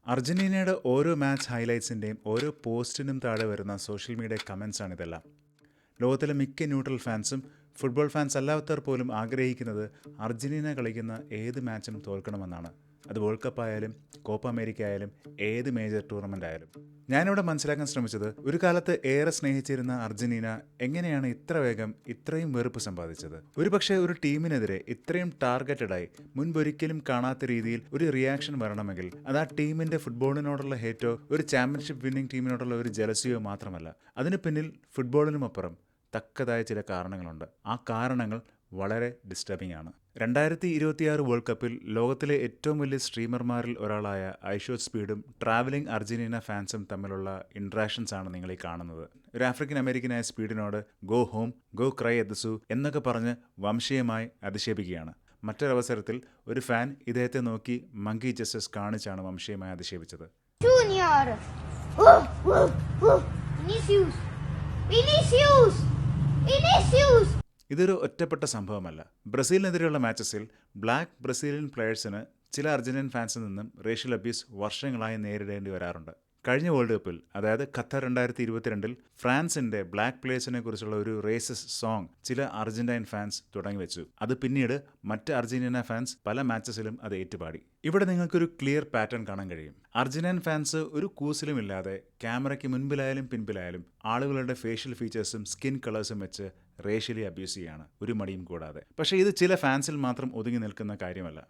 അർജന്റീനയുടെ ഓരോ മാച്ച് ഹൈലൈറ്റ്സിൻ്റെയും ഓരോ പോസ്റ്റിനും താഴെ വരുന്ന സോഷ്യൽ മീഡിയ കമൻസാണ് ഇതെല്ലാം. ലോകത്തിലെ മിക്ക ന്യൂട്രൽ ഫാൻസും ഫുട്ബോൾ ഫാൻസ് അല്ലാത്തവർ പോലും ആഗ്രഹിക്കുന്നത് അർജന്റീന കളിക്കുന്ന ഏത് മാച്ചും തോൽക്കണമെന്നാണ്. അത് വേൾഡ് കപ്പ് ആയാലും കോപ്പ അമേരിക്ക ആയാലും ഏത് മേജർ ടൂർണമെൻ്റ് ആയാലും. ഞാനിവിടെ മനസ്സിലാക്കാൻ ശ്രമിച്ചത്, ഒരു കാലത്ത് ഏറെ സ്നേഹിച്ചിരുന്ന അർജന്റീന എങ്ങനെയാണ് ഇത്ര വേഗം ഇത്രയും വെറുപ്പ് സമ്പാദിച്ചത്. ഒരുപക്ഷെ ഒരു ടീമിനെതിരെ ഇത്രയും ടാർഗറ്റഡായി മുൻപൊരിക്കലും കാണാത്ത രീതിയിൽ ഒരു റിയാക്ഷൻ വരണമെങ്കിൽ അത് ആ ടീമിൻ്റെ ഫുട്ബോളിനോടുള്ള ഹേറ്റോ ഒരു ചാമ്പ്യൻഷിപ്പ് വിന്നിംഗ് ടീമിനോടുള്ള ഒരു ജലസിയോ മാത്രമല്ല. അതിന് പിന്നിൽ ഫുട്ബോളിനുമപ്പുറം തക്കതായ ചില കാരണങ്ങളുണ്ട്. ആ കാരണങ്ങൾ വളരെ ഡിസ്റ്റർബിംഗ് ആണ്. 2026 വേൾഡ് കപ്പിൽ ലോകത്തിലെ ഏറ്റവും വലിയ സ്ട്രീമർമാരിൽ ഒരാളായ ഐഷോ സ്പീഡും ട്രാവലിംഗ് അർജന്റീന ഫാൻസും തമ്മിലുള്ള ഇൻട്രാക്ഷൻസ് ആണ് നിങ്ങൾ ഈ കാണുന്നത്. ഒരു ആഫ്രിക്കൻ അമേരിക്കനായ സ്പീഡിനോട് go home, go cry at the zoo എന്നൊക്കെ പറഞ്ഞ് വംശീയമായി അധിക്ഷേപിക്കുകയാണ്. മറ്റൊരവസരത്തിൽ ഒരു ഫാൻ ഇദ്ദേഹത്തെ നോക്കി മങ്കി ജസ്റ്റസ് കാണിച്ചാണ് വംശീയമായി അധിക്ഷേപിച്ചത്. Junior! Oh, oh, oh. Vinicius! Vinicius! Vinicius! ഇതൊരു ഒറ്റപ്പെട്ട സംഭവമല്ല. ബ്രസീലിനെതിരെയുള്ള മാച്ചസിൽ ബ്ലാക്ക് ബ്രസീലിയൻ പ്ലെയേഴ്സിന് ചില അർജന്റീൻ ഫാൻസിൽ നിന്നും റേഷ്യൽ അബ്യൂസ് വർഷങ്ങളായി നേരിടേണ്ടി വരാറുണ്ട്. കഴിഞ്ഞ വേൾഡ് കപ്പിൽ, അതായത് ഖത്തർ 2022 ഫ്രാൻസിന്റെ ബ്ലാക്ക് പ്ലേയേഴ്സിനെ കുറിച്ചുള്ള ഒരു റേസിസ് സോങ് ചില അർജന്റൈൻ ഫാൻസ് തുടങ്ങിവെച്ചു. അത് പിന്നീട് മറ്റ് അർജന്റീന ഫാൻസ് പല മാച്ചസിലും അത് ഏറ്റുപാടി. ഇവിടെ നിങ്ങൾക്കൊരു ക്ലിയർ പാറ്റേൺ കാണാൻ കഴിയും. അർജന്റൈൻ ഫാൻസ് ഒരു കൂസലുമില്ലാതെ ക്യാമറയ്ക്ക് മുൻപിലായാലും പിൻപിലായാലും ആളുകളുടെ ഫേഷ്യൽ ഫീച്ചേഴ്സും സ്കിൻ കളേഴ്സും വെച്ച് റേഷ്യലി അബ്യൂസ് ചെയ്യാണ്, ഒരു മടിയും കൂടാതെ. പക്ഷേ ഇത് ചില ഫാൻസിൽ മാത്രം ഒതുങ്ങി നിൽക്കുന്ന കാര്യമല്ല.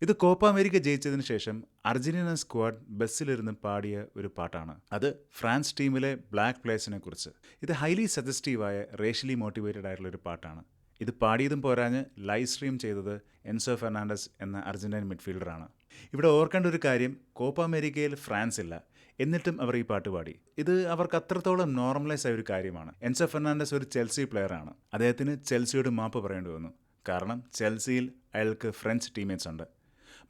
ഇത് കോപ്പ അമേരിക്ക ജയിച്ചതിന് ശേഷം അർജന്റീന സ്ക്വാഡ് ബസ്സിലിരുന്ന് പാടിയ ഒരു പാട്ടാണ്. അത് ഫ്രാൻസ് ടീമിലെ ബ്ലാക്ക് പ്ലേയേഴ്സിനെ കുറിച്ച്. ഇത് ഹൈലി സജസ്റ്റീവായ റേഷ്യലി മോട്ടിവേറ്റഡ് ആയിട്ടുള്ള ഒരു പാട്ടാണ്. ഇത് പാടിയതും പോരാഞ്ഞ് ലൈവ് സ്ട്രീം ചെയ്തത് എൻസോ ഫെർണാണ്ടസ് എന്ന അർജന്റൈൻ മിഡ്ഫീൽഡറാണ്. ഇവിടെ ഓർക്കേണ്ട ഒരു കാര്യം, കോപ്പ അമേരിക്കയിൽ ഫ്രാൻസ് ഇല്ല, എന്നിട്ടും അവർ ഈ പാട്ട് പാടി. ഇത് അവർക്ക് അത്രത്തോളം നോർമലൈസ് ആയ ഒരു കാര്യമാണ്. എൻസോ ഫെർണാണ്ടസ് ഒരു ചെൽസി പ്ലെയറാണ്. അദ്ദേഹത്തിന് ചെൽസിയോട് മാപ്പ് പറയേണ്ടി വന്നു. കാരണം ചെൽസിയിൽ അയാൾക്ക് ഫ്രഞ്ച് ടീംമേറ്റ്സ് ഉണ്ട്.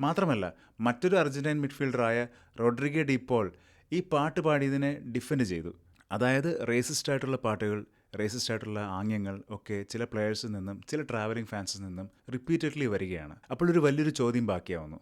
മാത്രമല്ല, മറ്റൊരു അർജന്റൈൻ മിഡ്ഫീൽഡറായ റോഡ്രിഗോ ഡി പോൾ ഈ പാട്ട് പാടിയതിനെ ഡിഫെൻഡ് ചെയ്തു. അതായത് റേസിസ്റ്റ് ആയിട്ടുള്ള പാട്ടുകൾ, റേസിസ്റ്റ് ആയിട്ടുള്ള ആംഗ്യങ്ങൾ ഒക്കെ ചില പ്ലെയേഴ്സിൽ നിന്നും ചില ട്രാവലിംഗ് ഫാൻസിൽ നിന്നും റിപ്പീറ്റഡ്ലി വരികയാണ്. അപ്പോൾ ഒരു വലിയൊരു ചോദ്യം ബാക്കിയാവുന്നു.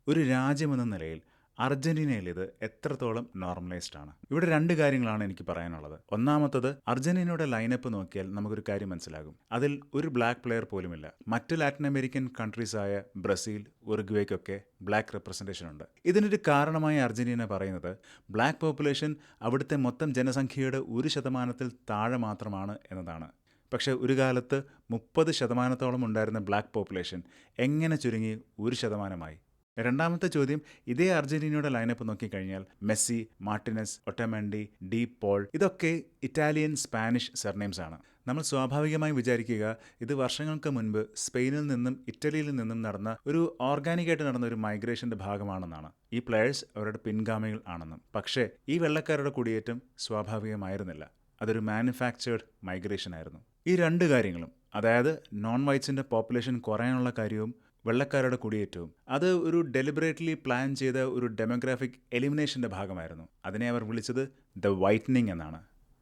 ഒരു രാജ്യമെന്ന നിലയിൽ അർജന്റീനയിൽ ഇത് എത്രത്തോളം നോർമലൈസ്ഡ് ആണ്? ഇവിടെ രണ്ട് കാര്യങ്ങളാണ് എനിക്ക് പറയാനുള്ളത്. ഒന്നാമത്തത്, അർജന്റീനയുടെ ലൈനപ്പ് നോക്കിയാൽ നമുക്കൊരു കാര്യം മനസ്സിലാകും. അതിൽ ഒരു ബ്ലാക്ക് പ്ലെയർ പോലുമില്ല. മറ്റ് ലാറ്റിൻ അമേരിക്കൻ കൺട്രീസായ ബ്രസീൽ, ഉറുഗ്വേക്കൊക്കെ ബ്ലാക്ക് റെപ്രസെൻറ്റേഷൻ ഉണ്ട്. ഇതിനൊരു കാരണമായി അർജന്റീന പറയുന്നത് ബ്ലാക്ക് പോപ്പുലേഷൻ അവിടുത്തെ മൊത്തം ജനസംഖ്യയുടെ 1% താഴെ മാത്രമാണ് എന്നതാണ്. പക്ഷേ ഒരു കാലത്ത് 30% ഉണ്ടായിരുന്ന ബ്ലാക്ക് പോപ്പുലേഷൻ എങ്ങനെ ചുരുങ്ങി 1%? രണ്ടാമത്തെ ചോദ്യം, ഇതേ അർജന്റീനയുടെ ലൈനപ്പ് നോക്കിക്കഴിഞ്ഞാൽ Messi, Martinez, Otamendi, De Paul ഇതൊക്കെ ഇറ്റാലിയൻ, സ്പാനിഷ് സർനെയിംസ് ആണ്. നമ്മൾ സ്വാഭാവികമായി വിചാരിക്കുക ഇത് വർഷങ്ങൾക്ക് മുൻപ് സ്പെയിനിൽ നിന്നും ഇറ്റലിയിൽ നിന്നും നടന്ന ഒരു ഓർഗാനിക്കായിട്ട് നടന്ന ഒരു മൈഗ്രേഷൻ്റെ ഭാഗമാണെന്നാണ്. ഈ പ്ലെയേഴ്സ് അവരുടെ പിൻഗാമികൾ ആണെന്നും. പക്ഷേ ഈ വെള്ളക്കാരുടെ കുടിയേറ്റം സ്വാഭാവികമായിരുന്നില്ല. അതൊരു മാനുഫാക്ചേർഡ് മൈഗ്രേഷൻ ആയിരുന്നു. ഈ രണ്ട് കാര്യങ്ങളും, അതായത് നോൺ വൈറ്റ്സിൻ്റെ പോപ്പുലേഷൻ കുറയാനുള്ള കാര്യവും വെള്ളക്കാരുടെ കുടിയേറ്റവും, അത് ഒരു ഡെലിബറേറ്റ്ലി പ്ലാൻ ചെയ്ത ഒരു ഡെമോഗ്രാഫിക് എലിമിനേഷൻ്റെ ഭാഗമായിരുന്നു. അതിനെ അവർ വിളിച്ചത് ദ വൈറ്റനിങ് എന്നാണ്,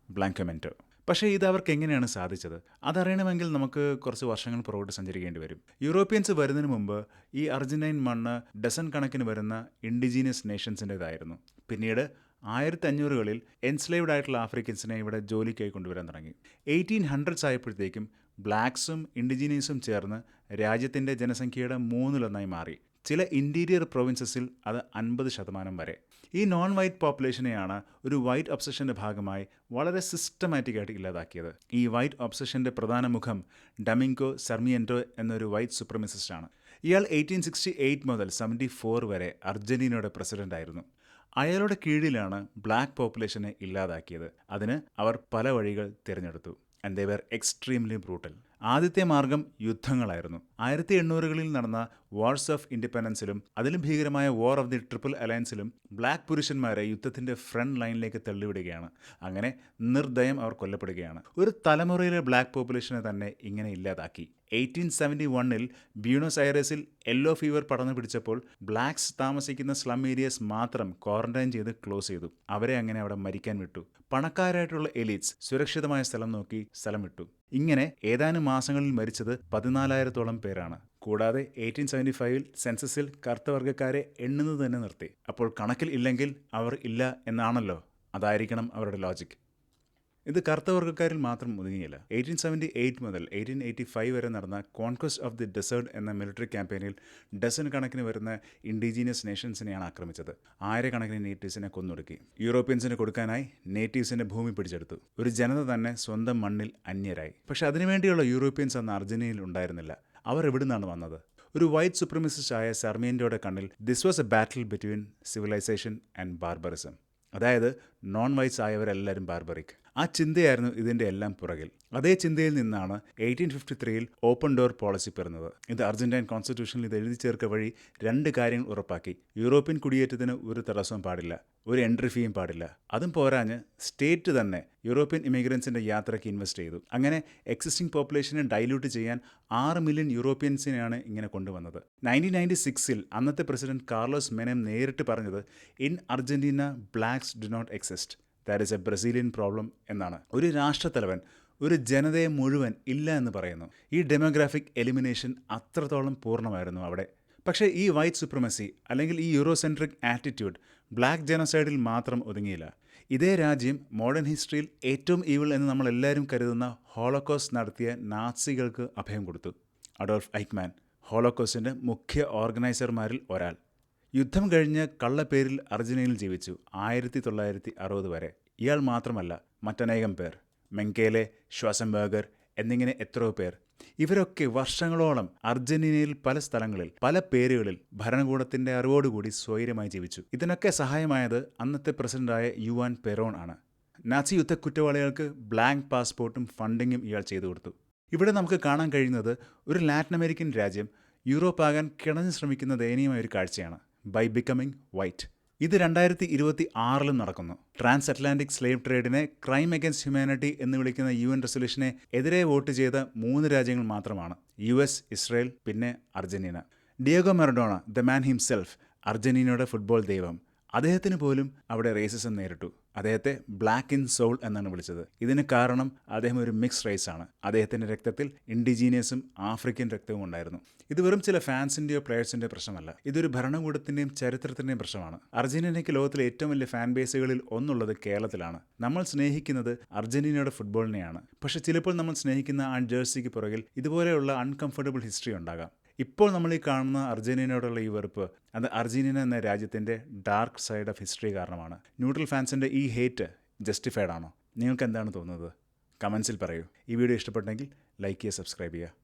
ബ്ലാങ്കമെൻറ്റോ. പക്ഷേ ഇത് അവർക്ക് എങ്ങനെയാണ് സാധിച്ചത്? അതറിയണമെങ്കിൽ നമുക്ക് കുറച്ച് വർഷങ്ങൾ പുറകോട്ട് സഞ്ചരിക്കേണ്ടി വരും. യൂറോപ്യൻസ് വരുന്നതിന് മുമ്പ് ഈ അർജന്റൈൻ മണ്ണ് ഡസൻ കണക്കിന് വരുന്ന ഇൻഡിജീനിയസ് നേഷൻസിൻ്റേതായിരുന്നു. പിന്നീട് 1500കളിൽ എൻസ്ലേവ്ഡ് ആയിട്ടുള്ള ആഫ്രിക്കൻസിനെ ഇവിടെ ജോലിക്കായി കൊണ്ടുവരാൻ തുടങ്ങി. 1800s ആയപ്പോഴത്തേക്കും ബ്ലാക്സും ഇൻഡിജീനിയസും ചേർന്ന് രാജ്യത്തിൻ്റെ ജനസംഖ്യയുടെ 3/1 മാറി. ചില ഇൻറ്റീരിയർ പ്രൊവിൻസസിൽ അത് 50% വരെ. ഈ നോൺ വൈറ്റ് പോപ്പുലേഷനെയാണ് ഒരു വൈറ്റ് ഒബ്സഷൻ്റെ ഭാഗമായി വളരെ സിസ്റ്റമാറ്റിക്കായിട്ട് ഇല്ലാതാക്കിയത്. ഈ വൈറ്റ് ഒബ്സഷൻ്റെ പ്രധാന മുഖം ഡമിംഗോ സർമിയൻറ്റോ എന്നൊരു വൈറ്റ് സുപ്രമിസിസ്റ്റ് ആണ്. ഇയാൾ 1868 മുതൽ 74 വരെ അർജന്റീനയുടെ പ്രസിഡൻ്റായിരുന്നു. അയാളുടെ കീഴിലാണ് ബ്ലാക്ക് പോപ്പുലേഷനെ ഇല്ലാതാക്കിയത്. അതിന് അവർ പല വഴികൾ തിരഞ്ഞെടുത്തു. And they were extremely brutal. ആദ്യത്തെ മാർഗം യുദ്ധങ്ങളായിരുന്നു. 1800കളിൽ നടന്ന വാർസ് ഓഫ് ഇൻഡിപെൻഡൻസിലും അതിലും ഭീകരമായ വാർ ഓഫ് ദി ട്രിപ്പിൾ അലയൻസിലും ബ്ലാക്ക് പുരുഷന്മാരെ യുദ്ധത്തിൻ്റെ ഫ്രണ്ട് ലൈനിലേക്ക് തള്ളിവിടുകയാണ്. അങ്ങനെ നിർദ്ദയം അവർ കൊല്ലപ്പെടുകയാണ്. ഒരു തലമുറയിലെ ബ്ലാക്ക് പോപ്പുലേഷനെ തന്നെ ഇങ്ങനെ ഇല്ലാതാക്കി. 1871 ബ്യൂണസ് ഐറസിൽ യെല്ലോ ഫീവർ പടർന്നു പിടിച്ചപ്പോൾ ബ്ലാക്സ് താമസിക്കുന്ന സ്ലം ഏരിയസ് മാത്രം ക്വാറന്റൈൻ ചെയ്ത് ക്ലോസ് ചെയ്തു. അവരെ അങ്ങനെ അവിടെ മരിക്കാൻ വിട്ടു. പണക്കാരായിട്ടുള്ള എലീറ്റ്സ് സുരക്ഷിതമായ സ്ഥലം നോക്കി സ്ഥലം വിട്ടു. ഇങ്ങനെ ഏതാനും മാസങ്ങളിൽ മരിച്ചത് 14,000-ഓളം പേരാണ്. കൂടാതെ 1875 സെൻസസിൽ കറുത്ത വർഗ്ഗക്കാരെ എണ്ണുന്നത് തന്നെ നിർത്തി. അപ്പോൾ കണക്കിൽ ഇല്ലെങ്കിൽ അവർ ഇല്ല എന്നാണല്ലോ. അതായിരിക്കണം അവരുടെ ലോജിക്. ഇത് കറുത്ത വർഗ്ഗക്കാരിൽ മാത്രം ഒതുങ്ങിയില്ല. 1878 മുതൽ 1885 വരെ നടന്ന കോൺക്വസ്റ്റ് ഓഫ് ദി ഡെസേർട്ട് എന്ന മിലിറ്ററി ക്യാമ്പയിനിൽ ഡസൻ കണക്കിന് വരുന്ന ഇൻഡിജീനിയസ് നേഷൻസിനെയാണ് ആക്രമിച്ചത്. ആയിരക്കണക്കിന് നേറ്റീവ്സിനെ കൊന്നൊടുക്കി. യൂറോപ്യൻസിന് കൊടുക്കാനായി നേറ്റീവ്സിന്റെ ഭൂമി പിടിച്ചെടുത്തു. ഒരു ജനത തന്നെ സ്വന്തം മണ്ണിൽ അന്യരായി. പക്ഷെ അതിനുവേണ്ടിയുള്ള യൂറോപ്യൻസ് അന്ന് അർജന്റീനയിൽ ഉണ്ടായിരുന്നില്ല. അവർ എവിടുന്നാണ് വന്നത്? ഒരു വൈറ്റ് സുപ്രമിസിസ്റ്റ് ആയ സർമിയന്റോയുടെ കണ്ണിൽ this was a battle between civilization and barbarism. അതായത് നോൺ വൈറ്റ്സ് ആയവരെല്ലാവരും ബാർബറിക്. ആ ചിന്തയായിരുന്നു ഇതിൻ്റെ എല്ലാം പുറകിൽ. അതേ ചിന്തയിൽ നിന്നാണ് 1853 ഓപ്പൺ ഡോർ പോളിസി പിറന്നത്. ഇത് അർജന്റൈൻ കോൺസ്റ്റിറ്റ്യൂഷനിൽ ഇത് എഴുതി ചേർക്ക വഴി 2 കാര്യങ്ങൾ ഉറപ്പാക്കി. യൂറോപ്യൻ കുടിയേറ്റത്തിന് ഒരു തടസ്സവും പാടില്ല, ഒരു എൻട്രി ഫീയും പാടില്ല. അതും പോരാഞ്ഞ് സ്റ്റേറ്റ് തന്നെ യൂറോപ്യൻ ഇമിഗ്രൻസിൻ്റെ യാത്രയ്ക്ക് ഇൻവെസ്റ്റ് ചെയ്തു. അങ്ങനെ എക്സിസ്റ്റിംഗ് പോപ്പുലേഷനെ ഡൈല്യൂട്ട് ചെയ്യാൻ 6 മില്യൺ യൂറോപ്യൻസിനെയാണ് ഇങ്ങനെ കൊണ്ടുവന്നത്. 1996 അന്നത്തെ പ്രസിഡന്റ് കാർലോസ് മെനം നേരിട്ട് പറഞ്ഞത് in Argentina blacks do not exist, that is a Brazilian problem എന്നാണ്. ഒരു രാഷ്ട്രത്തലവൻ ഒരു ജനതയെ മുഴുവൻ ഇല്ല എന്ന് പറയുന്നു. ഈ ഡെമോഗ്രാഫിക് എലിമിനേഷൻ അത്രത്തോളം പൂർണ്ണമായിരുന്നു അവിടെ. പക്ഷേ ഈ വൈറ്റ് സുപ്രമസി അല്ലെങ്കിൽ ഈ യൂറോസെൻട്രിക് ആറ്റിറ്റ്യൂഡ് ബ്ലാക്ക് ജനസൈഡിൽ മാത്രം ഒതുങ്ങിയില്ല. ഇതേ രാജ്യം മോഡേൺ ഹിസ്റ്ററിയിൽ ഏറ്റവും ഈവിൾ എന്ന് നമ്മളെല്ലാവരും കരുതുന്ന ഹോളോകോസ്റ്റ് നടത്തിയ നാസികൾക്ക് അഭയം കൊടുത്തു. അഡോൾഫ് ഐക്മാൻ ഹോളോകോസ്റ്റിൻ്റെ മുഖ്യ ഓർഗനൈസർമാരിൽ ഒരാൾ. യുദ്ധം കഴിഞ്ഞ് കള്ളപ്പേരിൽ അർജന്റീനയിൽ ജീവിച്ചു 1960 വരെ. ഇയാൾ മാത്രമല്ല, മറ്റനേകം പേർ. മെങ്കേലെ, ഷ്വാസംബർഗർ എന്നിങ്ങനെ എത്രയോ പേർ. ഇവരൊക്കെ വർഷങ്ങളോളം അർജന്റീനയിൽ പല സ്ഥലങ്ങളിൽ പല പേരുകളിൽ ഭരണകൂടത്തിൻ്റെ അറിവോടുകൂടി സ്വൈര്യമായി ജീവിച്ചു. ഇതിനൊക്കെ സഹായമായത് അന്നത്തെ പ്രസിഡന്റായ യുവാൻ പെറോൺ ആണ്. നാസി യുദ്ധ കുറ്റവാളികൾക്ക് ബ്ലാങ്ക് പാസ്പോർട്ടും ഫണ്ടിങ്ങും ഇയാൾ ചെയ്തു കൊടുത്തു. ഇവിടെ നമുക്ക് കാണാൻ കഴിയുന്നത് ഒരു ലാറ്റിൻ അമേരിക്കൻ രാജ്യം യൂറോപ്പാകാൻ കിണഞ്ഞു ശ്രമിക്കുന്ന ദയനീയമായ ഒരു കാഴ്ചയാണ്. By becoming white. ഇത് 2026 നടക്കുന്നു. ട്രാൻസ് അറ്റ്ലാന്റിക് സ്ലേവ് ട്രേഡിനെ ക്രൈം അഗൈൻസ്റ്റ് ഹ്യൂമാനിറ്റി എന്ന് വിളിക്കുന്ന UN റെസൊല്യൂഷനെ എതിരെ വോട്ട് ചെയ്ത 3 രാജ്യങ്ങൾ മാത്രമാണ്: US, ഇസ്രയേൽ, പിന്നെ Argentina. Diego Maradona, the man himself, അർജന്റീനയുടെ ഫുട്ബോൾ ദൈവം, അദ്ദേഹത്തിന് പോലും അവിടെ റേസിസം നേരിട്ടു. അദ്ദേഹത്തെ ബ്ലാക്ക് ഇൻ സോൾ എന്നാണ് വിളിച്ചത്. ഇതിന് കാരണം അദ്ദേഹം ഒരു മിക്സ് റേസ് ആണ്. അദ്ദേഹത്തിൻ്റെ രക്തത്തിൽ ഇൻഡിജീനിയസും ആഫ്രിക്കൻ രക്തവും ഉണ്ടായിരുന്നു. ഇത് വെറും ചില ഫാൻസിൻ്റെയോ പ്ലെയേഴ്സിൻ്റെയോ പ്രശ്നമല്ല. ഇതൊരു ഭരണകൂടത്തിൻ്റെയും ചരിത്രത്തിൻ്റെയും പ്രശ്നമാണ്. അർജന്റീനയ്ക്ക് ലോകത്തിലെ ഏറ്റവും വലിയ ഫാൻ ബേസുകളിൽ ഒന്നുള്ളത് കേരളത്തിലാണ്. നമ്മൾ സ്നേഹിക്കുന്നത് അർജന്റീനയുടെ ഫുട്ബോളിനെയാണ്. പക്ഷേ ചിലപ്പോൾ നമ്മൾ സ്നേഹിക്കുന്ന ആ ജേഴ്സിക്ക് പുറകിൽ ഇതുപോലെയുള്ള അൺകംഫർട്ടബിൾ ഹിസ്റ്ററി ഉണ്ടാകാം. ഇപ്പോൾ നമ്മൾ ഈ കാണുന്ന അർജന്റീനയോടുള്ള ഈ വെറുപ്പ് അത് അർജന്റീന എന്ന രാജ്യത്തിൻ്റെ ഡാർക്ക് സൈഡ് ഓഫ് ഹിസ്റ്ററി കാരണമാണ്. ന്യൂട്രൽ ഫാൻസിൻ്റെ ഈ ഹേറ്റ് ജസ്റ്റിഫൈഡ് ആണോ? നിങ്ങൾക്ക് എന്താണ് തോന്നുന്നത്? കമൻസിൽ പറയൂ. ഈ വീഡിയോ ഇഷ്ടപ്പെട്ടെങ്കിൽ ലൈക്ക് ചെയ്യുക, സബ്സ്ക്രൈബ് ചെയ്യുക.